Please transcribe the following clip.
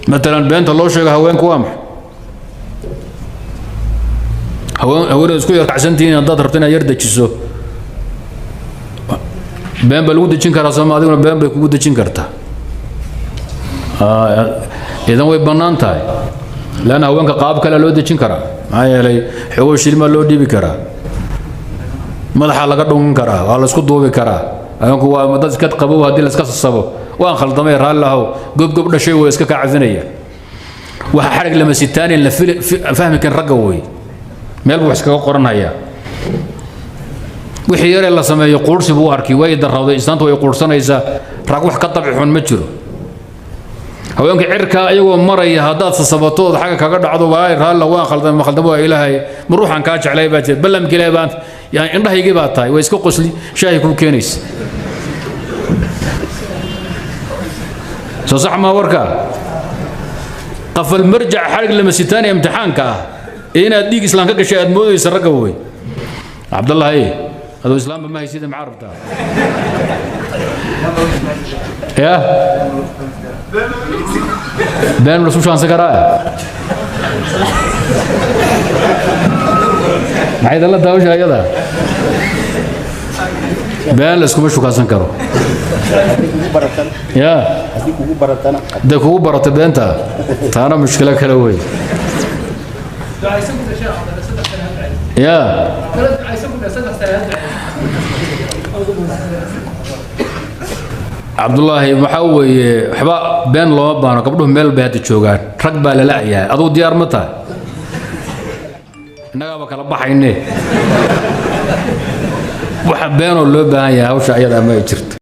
مثلا بنت الله شيء هوين كوامح هوين اسكو يركعسنتين هداد ربتنا يردجسو بين بلو دجين كرا سومالينا بين bay kugu dajin kartaa idan way banaan tahay lana haweenka qaab kale loo dajin karaa maayelay xogo shilma loo dhibi karaa madaxa laga dhungan karaa waa la isku duubi karaa ayuu waa dad iska qabow hadii la iska sasabo waan khaldamay raalaho gob dhashay way iska kacadinaya waxa xarig lama sitaan la fahmi kan raga way meel buu iska qoranaya wixii yare la sameeyo qoorsi buu arkay way darrawday islaantu way qoorsanaysaa rag wax ka tabixun ma jiro haweenka cirka ayagoo maraya hadaad sasabatooda xaga kaga dhacdo waa raala waan khaldamo waa ilaahay ruuxan ka jeclay baa jeed ballam kale baan yani indhahaygii baa tahay way iska qosli shaahi ku keenays soo sax ma warka qafal marjac xarig lama sitaan imtixaanka inaad dhiig islaanka gashay aad moodaysa raga way Abdullah هذا الإسلام ما يصير معرفته يا بين رسول شان سكرا عيد الله داوش هذا بين لسكم شو كاسن كرو يا ده كوب برات بنتا تانا مشكلة كلوي يا عبد الله محوي حبا بين لو بانو قبله ميل بيت جوغان رق با لا يا ادو ديار متا انغا با كلا بخاينه waxa been oo loo baahan yahay hawsha ayada ma jirto